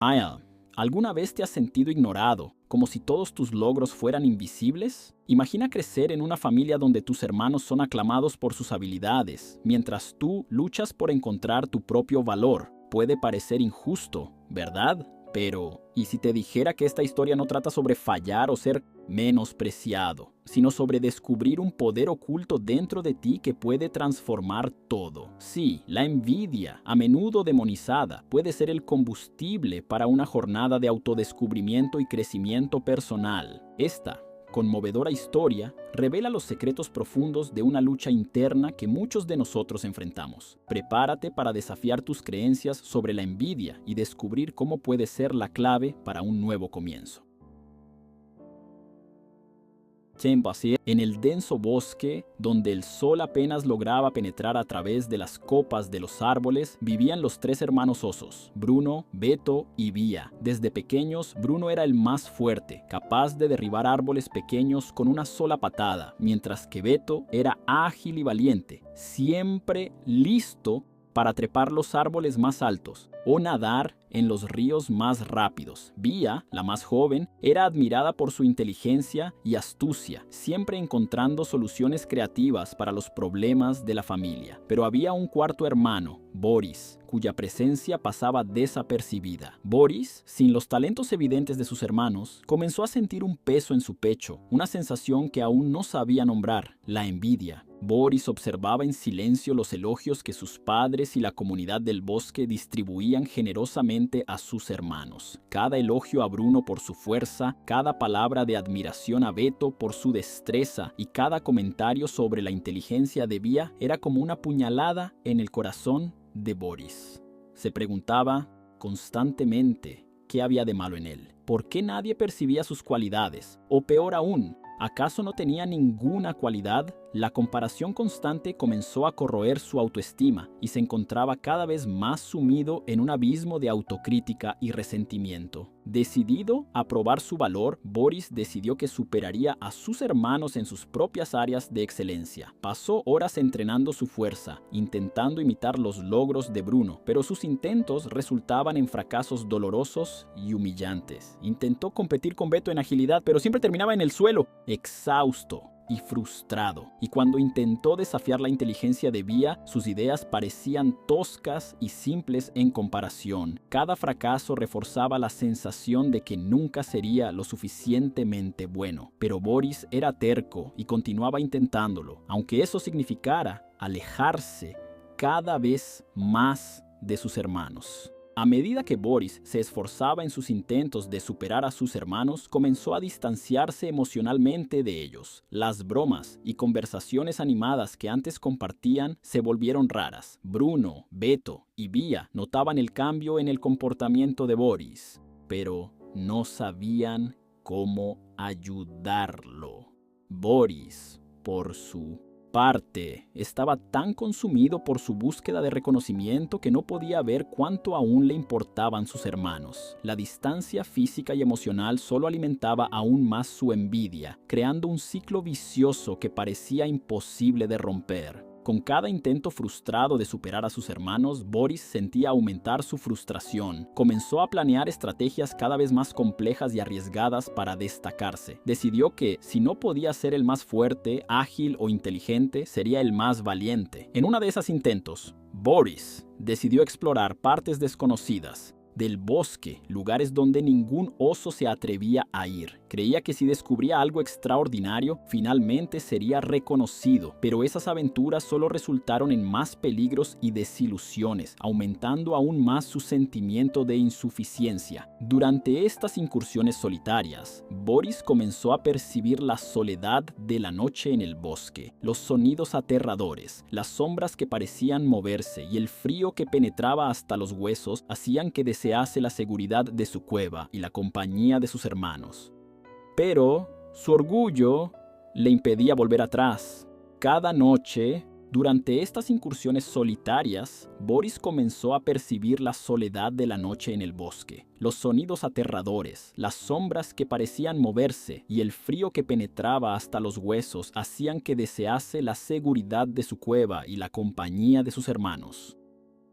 Aya, ¿alguna vez te has sentido ignorado, como si todos tus logros fueran invisibles? Imagina crecer en una familia donde tus hermanos son aclamados por sus habilidades, mientras tú luchas por encontrar tu propio valor. Puede parecer injusto, ¿verdad? Pero, ¿y si te dijera que esta historia no trata sobre fallar o ser menospreciado, sino sobre descubrir un poder oculto dentro de ti que puede transformar todo? Sí, la envidia, a menudo demonizada, puede ser el combustible para una jornada de autodescubrimiento y crecimiento personal. Esta conmovedora historia revela los secretos profundos de una lucha interna que muchos de nosotros enfrentamos. Prepárate para desafiar tus creencias sobre la envidia y descubrir cómo puede ser la clave para un nuevo comienzo. En el denso bosque, donde el sol apenas lograba penetrar a través de las copas de los árboles, vivían los tres hermanos osos, Bruno, Beto y Vía. Desde pequeños, Bruno era el más fuerte, capaz de derribar árboles pequeños con una sola patada, mientras que Beto era ágil y valiente, siempre listo para trepar los árboles más altos o nadar en los ríos más rápidos. Vía, la más joven, era admirada por su inteligencia y astucia, siempre encontrando soluciones creativas para los problemas de la familia. Pero había un cuarto hermano, Boris, cuya presencia pasaba desapercibida. Boris, sin los talentos evidentes de sus hermanos, comenzó a sentir un peso en su pecho, una sensación que aún no sabía nombrar: la envidia. Boris observaba en silencio los elogios que sus padres y la comunidad del bosque distribuían generosamente a sus hermanos. Cada elogio a Bruno por su fuerza, cada palabra de admiración a Beto por su destreza y cada comentario sobre la inteligencia de Vía era como una puñalada en el corazón de Boris. Se preguntaba constantemente qué había de malo en él, por qué nadie percibía sus cualidades, o peor aún, ¿acaso no tenía ninguna cualidad? La comparación constante comenzó a corroer su autoestima y se encontraba cada vez más sumido en un abismo de autocrítica y resentimiento. Decidido a probar su valor, Boris decidió que superaría a sus hermanos en sus propias áreas de excelencia. Pasó horas entrenando su fuerza, intentando imitar los logros de Bruno, pero sus intentos resultaban en fracasos dolorosos y humillantes. Intentó competir con Beto en agilidad, pero siempre terminaba en el suelo, exhausto y frustrado. Y cuando intentó desafiar la inteligencia de Vía, sus ideas parecían toscas y simples en comparación. Cada fracaso reforzaba la sensación de que nunca sería lo suficientemente bueno. Pero Boris era terco y continuaba intentándolo, aunque eso significara alejarse cada vez más de sus hermanos. A medida que Boris se esforzaba en sus intentos de superar a sus hermanos, comenzó a distanciarse emocionalmente de ellos. Las bromas y conversaciones animadas que antes compartían se volvieron raras. Bruno, Beto y Vía notaban el cambio en el comportamiento de Boris, pero no sabían cómo ayudarlo. Boris, por su parte, estaba tan consumido por su búsqueda de reconocimiento que no podía ver cuánto aún le importaban sus hermanos. La distancia física y emocional solo alimentaba aún más su envidia, creando un ciclo vicioso que parecía imposible de romper. Con cada intento frustrado de superar a sus hermanos, Boris sentía aumentar su frustración. Comenzó a planear estrategias cada vez más complejas y arriesgadas para destacarse. Decidió que, si no podía ser el más fuerte, ágil o inteligente, sería el más valiente. En uno de esos intentos, Boris decidió explorar partes desconocidas del bosque, lugares donde ningún oso se atrevía a ir. Creía que si descubría algo extraordinario, finalmente sería reconocido, pero esas aventuras solo resultaron en más peligros y desilusiones, aumentando aún más su sentimiento de insuficiencia. Durante estas incursiones solitarias, Boris comenzó a percibir la soledad de la noche en el bosque, los sonidos aterradores, las sombras que parecían moverse y el frío que penetraba hasta los huesos hacían que desease la seguridad de su cueva y la compañía de sus hermanos. Pero su orgullo le impedía volver atrás. Cada noche, durante estas incursiones solitarias, Boris comenzó a percibir la soledad de la noche en el bosque, los sonidos aterradores, las sombras que parecían moverse y el frío que penetraba hasta los huesos hacían que desease la seguridad de su cueva y la compañía de sus hermanos.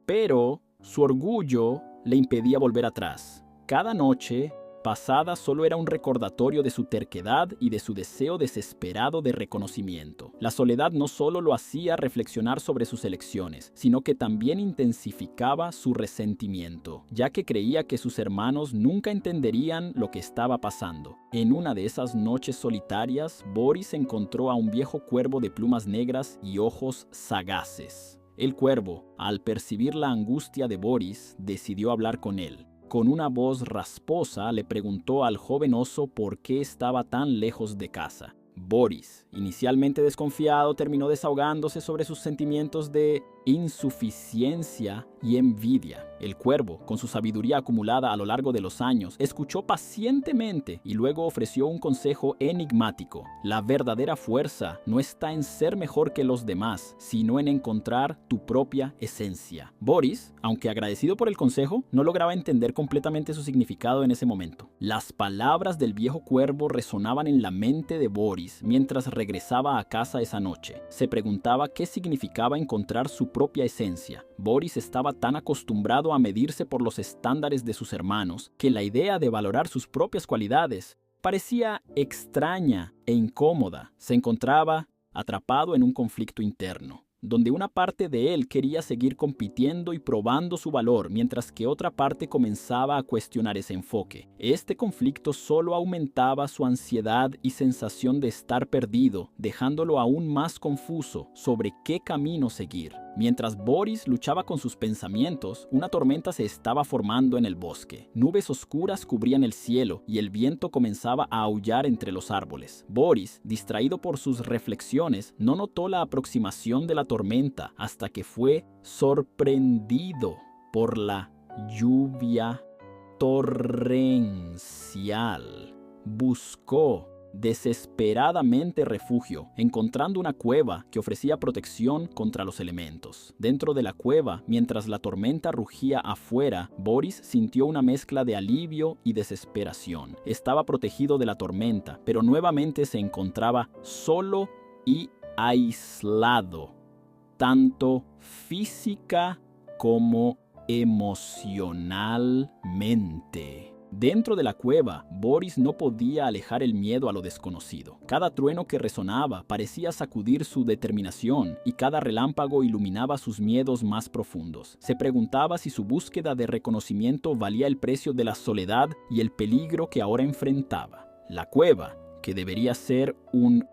Pero su orgullo le impedía volver atrás. Cada noche pasada solo era un recordatorio de su terquedad y de su deseo desesperado de reconocimiento. La soledad no solo lo hacía reflexionar sobre sus elecciones, sino que también intensificaba su resentimiento, ya que creía que sus hermanos nunca entenderían lo que estaba pasando. En una de esas noches solitarias, Boris encontró a un viejo cuervo de plumas negras y ojos sagaces. El cuervo, al percibir la angustia de Boris, decidió hablar con él. Con una voz rasposa le preguntó al joven oso por qué estaba tan lejos de casa. Boris, inicialmente desconfiado, terminó desahogándose sobre sus sentimientos de insuficiencia y envidia. El cuervo, con su sabiduría acumulada a lo largo de los años, escuchó pacientemente y luego ofreció un consejo enigmático. La verdadera fuerza no está en ser mejor que los demás, sino en encontrar tu propia esencia. Boris, aunque agradecido por el consejo, no lograba entender completamente su significado en ese momento. Las palabras del viejo cuervo resonaban en la mente de Boris mientras regresaba a casa esa noche. Se preguntaba qué significaba encontrar su propia esencia. Boris estaba tan acostumbrado a medirse por los estándares de sus hermanos que la idea de valorar sus propias cualidades parecía extraña e incómoda. Se encontraba atrapado en un conflicto interno, donde una parte de él quería seguir compitiendo y probando su valor, mientras que otra parte comenzaba a cuestionar ese enfoque. Este conflicto solo aumentaba su ansiedad y sensación de estar perdido, dejándolo aún más confuso sobre qué camino seguir. Mientras Boris luchaba con sus pensamientos, una tormenta se estaba formando en el bosque. Nubes oscuras cubrían el cielo y el viento comenzaba a aullar entre los árboles. Boris, distraído por sus reflexiones, no notó la aproximación de la tormenta hasta que fue sorprendido por la lluvia torrencial. Buscó desesperadamente refugio, encontrando una cueva que ofrecía protección contra los elementos. Dentro de la cueva, mientras la tormenta rugía afuera, Boris sintió una mezcla de alivio y desesperación. Estaba protegido de la tormenta, pero nuevamente se encontraba solo y aislado, tanto física como emocionalmente. Dentro de la cueva, Boris no podía alejar el miedo a lo desconocido. Cada trueno que resonaba parecía sacudir su determinación y cada relámpago iluminaba sus miedos más profundos. Se preguntaba si su búsqueda de reconocimiento valía el precio de la soledad y el peligro que ahora enfrentaba. La cueva, que debería ser un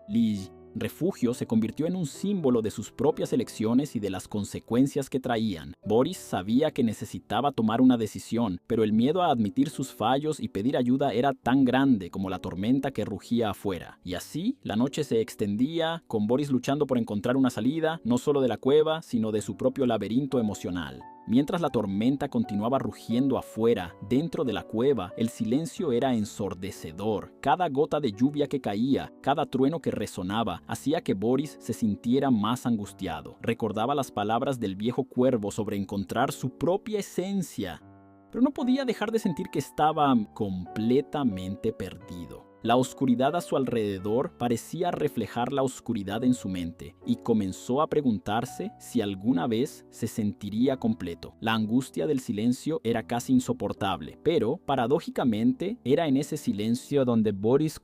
refugio, se convirtió en un símbolo de sus propias elecciones y de las consecuencias que traían. Boris sabía que necesitaba tomar una decisión, pero el miedo a admitir sus fallos y pedir ayuda era tan grande como la tormenta que rugía afuera. Y así, la noche se extendía, con Boris luchando por encontrar una salida, no solo de la cueva, sino de su propio laberinto emocional. Mientras la tormenta continuaba rugiendo afuera, dentro de la cueva, el silencio era ensordecedor. Cada gota de lluvia que caía, cada trueno que resonaba, hacía que Boris se sintiera más angustiado. Recordaba las palabras del viejo cuervo sobre encontrar su propia esencia, pero no podía dejar de sentir que estaba completamente perdido. La oscuridad a su alrededor parecía reflejar la oscuridad en su mente y comenzó a preguntarse si alguna vez se sentiría completo. La angustia del silencio era casi insoportable, pero paradójicamente era en ese silencio donde Boris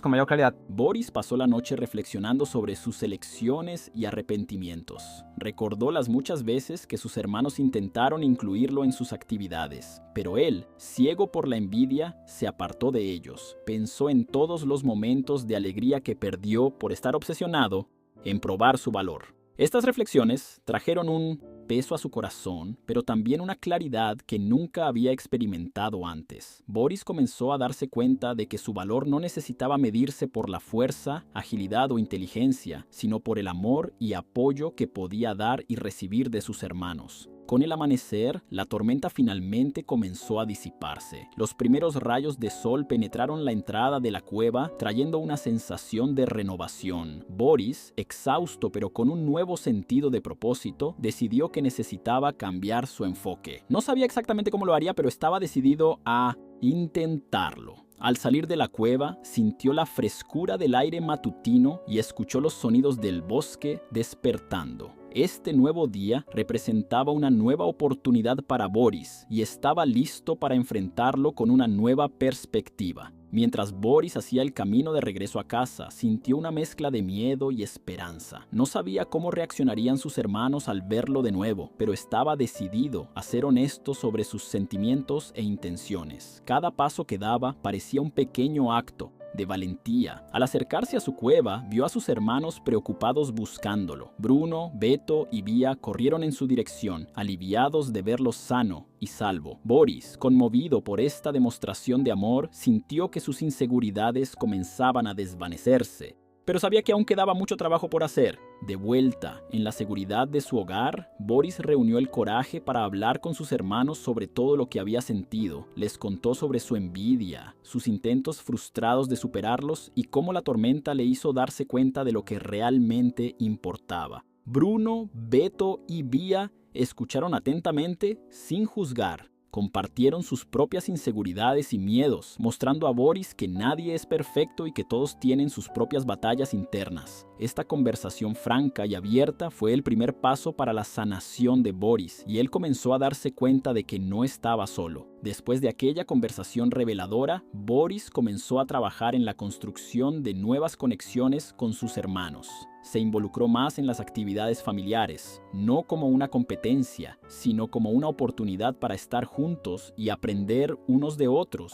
con mayor claridad. Boris pasó la noche reflexionando sobre sus elecciones y arrepentimientos. Recordó las muchas veces que sus hermanos intentaron incluirlo en sus actividades, pero él, ciego por la envidia, se apartó de ellos. Pensó en todos los momentos de alegría que perdió por estar obsesionado en probar su valor. Estas reflexiones trajeron un peso a su corazón, pero también una claridad que nunca había experimentado antes. Boris comenzó a darse cuenta de que su valor no necesitaba medirse por la fuerza, agilidad o inteligencia, sino por el amor y apoyo que podía dar y recibir de sus hermanos. Con el amanecer, la tormenta finalmente comenzó a disiparse. Los primeros rayos de sol penetraron la entrada de la cueva, trayendo una sensación de renovación. Boris, exhausto pero con un nuevo sentido de propósito, decidió que necesitaba cambiar su enfoque. No sabía exactamente cómo lo haría, pero estaba decidido a intentarlo. Al salir de la cueva, sintió la frescura del aire matutino y escuchó los sonidos del bosque despertando. Este nuevo día representaba una nueva oportunidad para Boris y estaba listo para enfrentarlo con una nueva perspectiva. Mientras Boris hacía el camino de regreso a casa, sintió una mezcla de miedo y esperanza. No sabía cómo reaccionarían sus hermanos al verlo de nuevo, pero estaba decidido a ser honesto sobre sus sentimientos e intenciones. Cada paso que daba parecía un pequeño acto de valentía. Al acercarse a su cueva, vio a sus hermanos preocupados buscándolo. Bruno, Beto y Vía corrieron en su dirección, aliviados de verlo sano y salvo. Boris, conmovido por esta demostración de amor, sintió que sus inseguridades comenzaban a desvanecerse. Pero sabía que aún quedaba mucho trabajo por hacer. De vuelta en la seguridad de su hogar, Boris reunió el coraje para hablar con sus hermanos sobre todo lo que había sentido. Les contó sobre su envidia, sus intentos frustrados de superarlos y cómo la tormenta le hizo darse cuenta de lo que realmente importaba. Bruno, Beto y Vía escucharon atentamente sin juzgar. Compartieron sus propias inseguridades y miedos, mostrando a Boris que nadie es perfecto y que todos tienen sus propias batallas internas. Esta conversación franca y abierta fue el primer paso para la sanación de Boris, y él comenzó a darse cuenta de que no estaba solo. Después de aquella conversación reveladora, Boris comenzó a trabajar en la construcción de nuevas conexiones con sus hermanos. Se involucró más en las actividades familiares, no como una competencia, sino como una oportunidad para estar juntos y aprender unos de otros.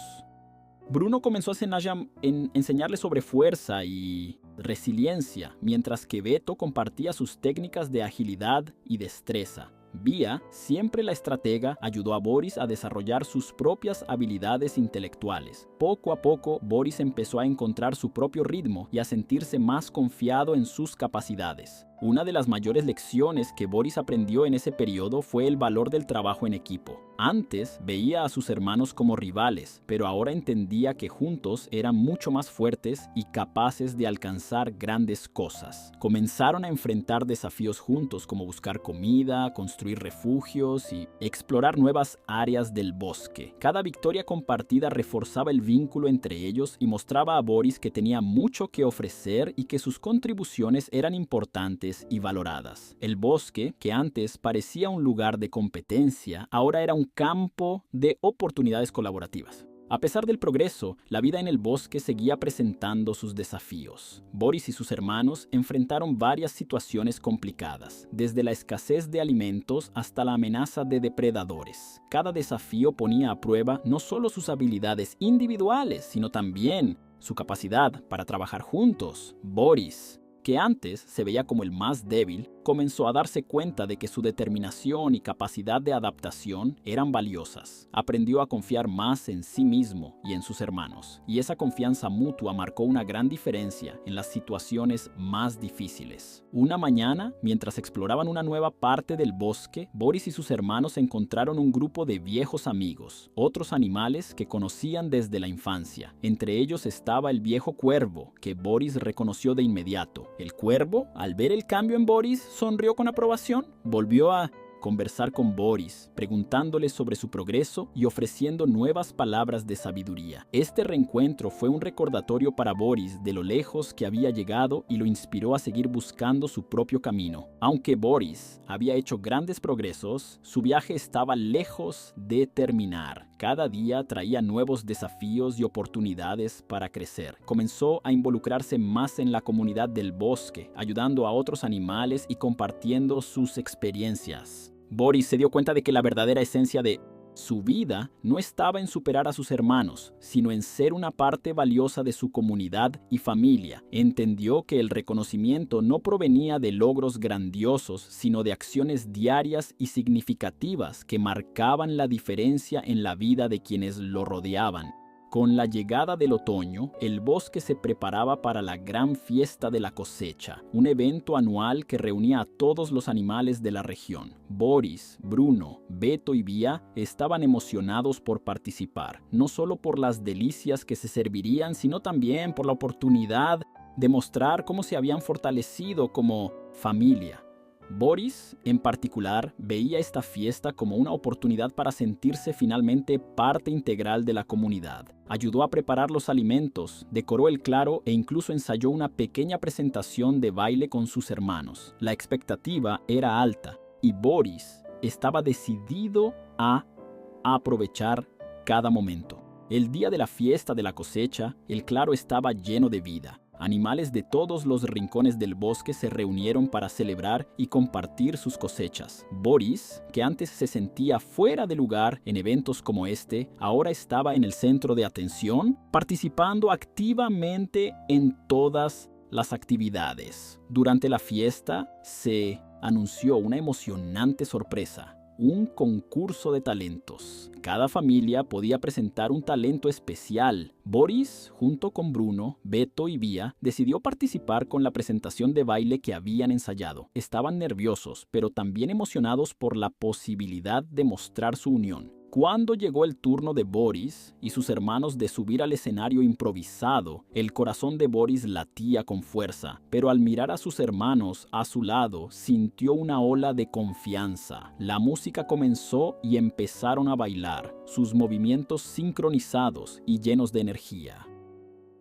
Bruno comenzó a enseñarle sobre fuerza y resiliencia, mientras que Beto compartía sus técnicas de agilidad y destreza. Vía, siempre la estratega, ayudó a Boris a desarrollar sus propias habilidades intelectuales. Poco a poco, Boris empezó a encontrar su propio ritmo y a sentirse más confiado en sus capacidades. Una de las mayores lecciones que Boris aprendió en ese periodo fue el valor del trabajo en equipo. Antes veía a sus hermanos como rivales, pero ahora entendía que juntos eran mucho más fuertes y capaces de alcanzar grandes cosas. Comenzaron a enfrentar desafíos juntos, como buscar comida, construir refugios y explorar nuevas áreas del bosque. Cada victoria compartida reforzaba el vínculo entre ellos y mostraba a Boris que tenía mucho que ofrecer y que sus contribuciones eran importantes y valoradas. El bosque, que antes parecía un lugar de competencia, ahora era un campo de oportunidades colaborativas. A pesar del progreso, la vida en el bosque seguía presentando sus desafíos. Boris y sus hermanos enfrentaron varias situaciones complicadas, desde la escasez de alimentos hasta la amenaza de depredadores. Cada desafío ponía a prueba no solo sus habilidades individuales, sino también su capacidad para trabajar juntos. Boris, que antes se veía como el más débil, comenzó a darse cuenta de que su determinación y capacidad de adaptación eran valiosas. Aprendió a confiar más en sí mismo y en sus hermanos, y esa confianza mutua marcó una gran diferencia en las situaciones más difíciles. Una mañana, mientras exploraban una nueva parte del bosque, Boris y sus hermanos encontraron un grupo de viejos amigos, otros animales que conocían desde la infancia. Entre ellos estaba el viejo cuervo, que Boris reconoció de inmediato. El cuervo, al ver el cambio en Boris, sonrió con aprobación. Volvió a conversar con Boris, preguntándole sobre su progreso y ofreciendo nuevas palabras de sabiduría. Este reencuentro fue un recordatorio para Boris de lo lejos que había llegado y lo inspiró a seguir buscando su propio camino. Aunque Boris había hecho grandes progresos, su viaje estaba lejos de terminar. Cada día traía nuevos desafíos y oportunidades para crecer. Comenzó a involucrarse más en la comunidad del bosque, ayudando a otros animales y compartiendo sus experiencias. Boris se dio cuenta de que la verdadera esencia de su vida no estaba en superar a sus hermanos, sino en ser una parte valiosa de su comunidad y familia. Entendió que el reconocimiento no provenía de logros grandiosos, sino de acciones diarias y significativas que marcaban la diferencia en la vida de quienes lo rodeaban. Con la llegada del otoño, el bosque se preparaba para la gran fiesta de la cosecha, un evento anual que reunía a todos los animales de la región. Boris, Bruno, Beto y Vía estaban emocionados por participar, no solo por las delicias que se servirían, sino también por la oportunidad de mostrar cómo se habían fortalecido como familia. Boris, en particular, veía esta fiesta como una oportunidad para sentirse finalmente parte integral de la comunidad. Ayudó a preparar los alimentos, decoró el claro e incluso ensayó una pequeña presentación de baile con sus hermanos. La expectativa era alta y Boris estaba decidido a aprovechar cada momento. El día de la fiesta de la cosecha, el claro estaba lleno de vida. Animales de todos los rincones del bosque se reunieron para celebrar y compartir sus cosechas. Boris, que antes se sentía fuera de lugar en eventos como este, ahora estaba en el centro de atención, participando activamente en todas las actividades. Durante la fiesta se anunció una emocionante sorpresa. Un concurso de talentos. Cada familia podía presentar un talento especial. Boris, junto con Bruno, Beto y Vía, decidió participar con la presentación de baile que habían ensayado. Estaban nerviosos, pero también emocionados por la posibilidad de mostrar su unión. Cuando llegó el turno de Boris y sus hermanos de subir al escenario improvisado, el corazón de Boris latía con fuerza, pero al mirar a sus hermanos a su lado, sintió una ola de confianza. La música comenzó y empezaron a bailar, sus movimientos sincronizados y llenos de energía.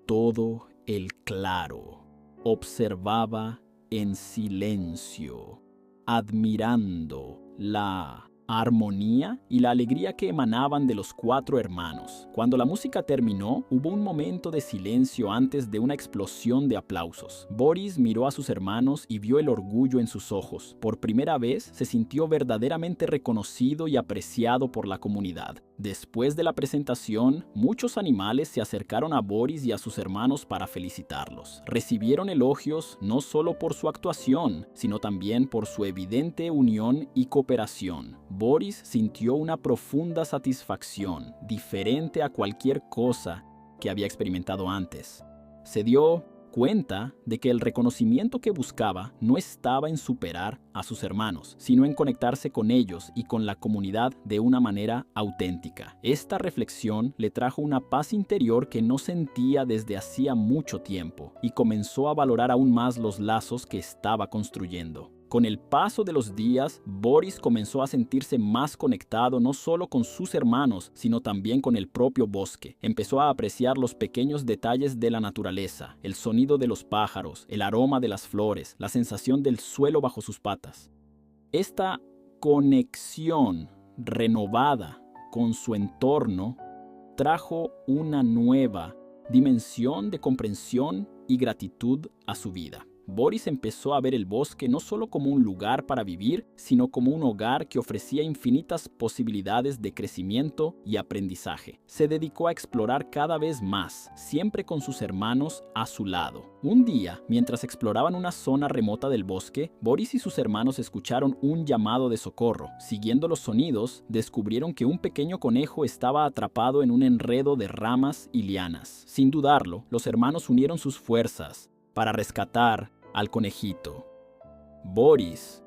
Todo el claro observaba en silencio, admirando la armonía y la alegría que emanaban de los cuatro hermanos. Cuando la música terminó, hubo un momento de silencio antes de una explosión de aplausos. Boris miró a sus hermanos y vio el orgullo en sus ojos. Por primera vez se sintió verdaderamente reconocido y apreciado por la comunidad. Después de la presentación, muchos animales se acercaron a Boris y a sus hermanos para felicitarlos. Recibieron elogios no solo por su actuación, sino también por su evidente unión y cooperación. Boris sintió una profunda satisfacción, diferente a cualquier cosa que había experimentado antes. Se dio cuenta de que el reconocimiento que buscaba no estaba en superar a sus hermanos, sino en conectarse con ellos y con la comunidad de una manera auténtica. Esta reflexión le trajo una paz interior que no sentía desde hacía mucho tiempo y comenzó a valorar aún más los lazos que estaba construyendo. Con el paso de los días, Boris comenzó a sentirse más conectado no solo con sus hermanos, sino también con el propio bosque. Empezó a apreciar los pequeños detalles de la naturaleza, el sonido de los pájaros, el aroma de las flores, la sensación del suelo bajo sus patas. Esta conexión renovada con su entorno trajo una nueva dimensión de comprensión y gratitud a su vida. Boris empezó a ver el bosque no solo como un lugar para vivir, sino como un hogar que ofrecía infinitas posibilidades de crecimiento y aprendizaje. Se dedicó a explorar cada vez más, siempre con sus hermanos a su lado. Un día, mientras exploraban una zona remota del bosque, Boris y sus hermanos escucharon un llamado de socorro. Siguiendo los sonidos, descubrieron que un pequeño conejo estaba atrapado en un enredo de ramas y lianas. Sin dudarlo, los hermanos unieron sus fuerzas para rescatar al conejito. Boris,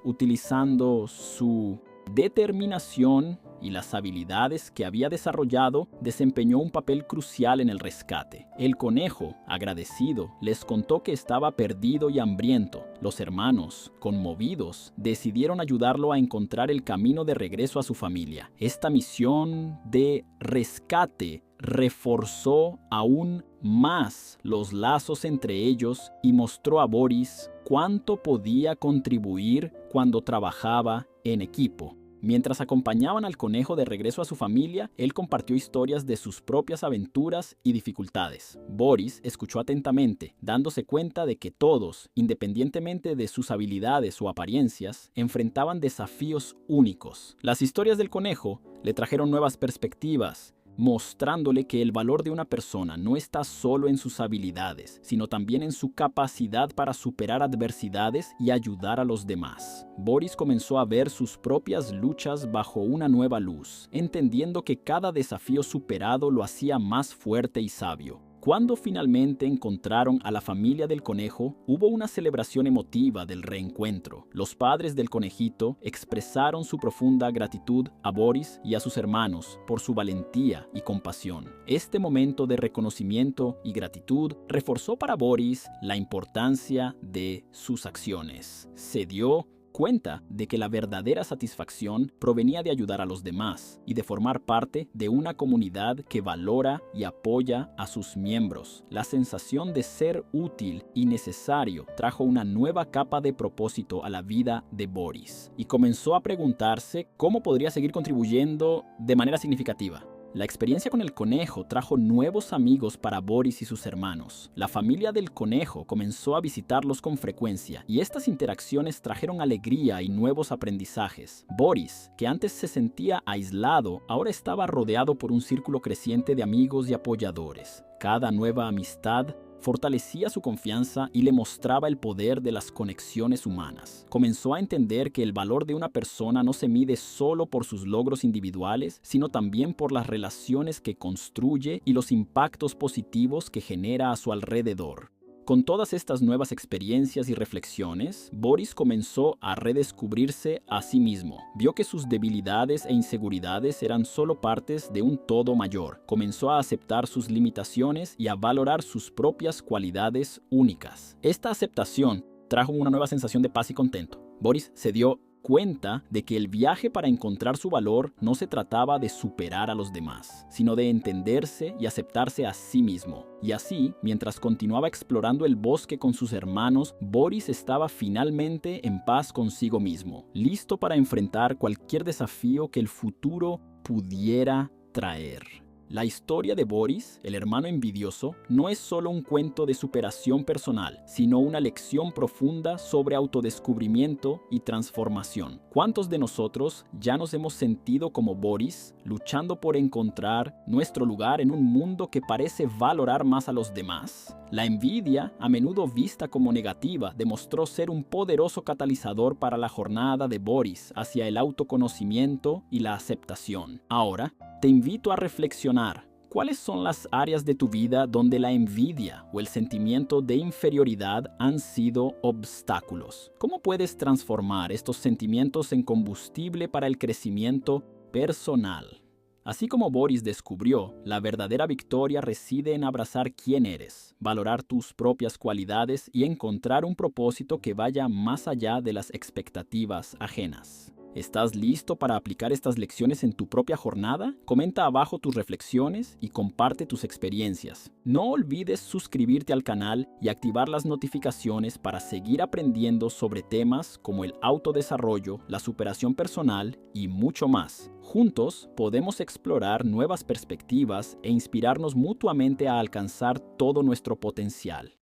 utilizando su determinación y las habilidades que había desarrollado, desempeñó un papel crucial en el rescate. El conejo, agradecido, les contó que estaba perdido y hambriento. Los hermanos, conmovidos, decidieron ayudarlo a encontrar el camino de regreso a su familia. Esta misión de rescate reforzó aún más los lazos entre ellos y mostró a Boris cuánto podía contribuir cuando trabajaba en equipo. Mientras acompañaban al conejo de regreso a su familia, él compartió historias de sus propias aventuras y dificultades. Boris escuchó atentamente, dándose cuenta de que todos, independientemente de sus habilidades o apariencias, enfrentaban desafíos únicos. Las historias del conejo le trajeron nuevas perspectivas, mostrándole que el valor de una persona no está solo en sus habilidades, sino también en su capacidad para superar adversidades y ayudar a los demás. Boris comenzó a ver sus propias luchas bajo una nueva luz, entendiendo que cada desafío superado lo hacía más fuerte y sabio. Cuando finalmente encontraron a la familia del conejo, hubo una celebración emotiva del reencuentro. Los padres del conejito expresaron su profunda gratitud a Boris y a sus hermanos por su valentía y compasión. Este momento de reconocimiento y gratitud reforzó para Boris la importancia de sus acciones. Se dio cuenta de que la verdadera satisfacción provenía de ayudar a los demás y de formar parte de una comunidad que valora y apoya a sus miembros. La sensación de ser útil y necesario trajo una nueva capa de propósito a la vida de Boris y comenzó a preguntarse cómo podría seguir contribuyendo de manera significativa. La experiencia con el conejo trajo nuevos amigos para Boris y sus hermanos. La familia del conejo comenzó a visitarlos con frecuencia y estas interacciones trajeron alegría y nuevos aprendizajes. Boris, que antes se sentía aislado, ahora estaba rodeado por un círculo creciente de amigos y apoyadores. Cada nueva amistad fortalecía su confianza y le mostraba el poder de las conexiones humanas. Comenzó a entender que el valor de una persona no se mide solo por sus logros individuales, sino también por las relaciones que construye y los impactos positivos que genera a su alrededor. Con todas estas nuevas experiencias y reflexiones, Boris comenzó a redescubrirse a sí mismo. Vio que sus debilidades e inseguridades eran solo partes de un todo mayor. Comenzó a aceptar sus limitaciones y a valorar sus propias cualidades únicas. Esta aceptación trajo una nueva sensación de paz y contento. Boris se dio cuenta de que el viaje para encontrar su valor no se trataba de superar a los demás, sino de entenderse y aceptarse a sí mismo. Y así, mientras continuaba explorando el bosque con sus hermanos, Boris estaba finalmente en paz consigo mismo, listo para enfrentar cualquier desafío que el futuro pudiera traer. La historia de Boris, el hermano envidioso, no es solo un cuento de superación personal, sino una lección profunda sobre autodescubrimiento y transformación. ¿Cuántos de nosotros ya nos hemos sentido como Boris, luchando por encontrar nuestro lugar en un mundo que parece valorar más a los demás? La envidia, a menudo vista como negativa, demostró ser un poderoso catalizador para la jornada de Boris hacia el autoconocimiento y la aceptación. Ahora, te invito a reflexionar. ¿Cuáles son las áreas de tu vida donde la envidia o el sentimiento de inferioridad han sido obstáculos? ¿Cómo puedes transformar estos sentimientos en combustible para el crecimiento personal? Así como Boris descubrió, la verdadera victoria reside en abrazar quién eres, valorar tus propias cualidades y encontrar un propósito que vaya más allá de las expectativas ajenas. ¿Estás listo para aplicar estas lecciones en tu propia jornada? Comenta abajo tus reflexiones y comparte tus experiencias. No olvides suscribirte al canal y activar las notificaciones para seguir aprendiendo sobre temas como el autodesarrollo, la superación personal y mucho más. Juntos podemos explorar nuevas perspectivas e inspirarnos mutuamente a alcanzar todo nuestro potencial.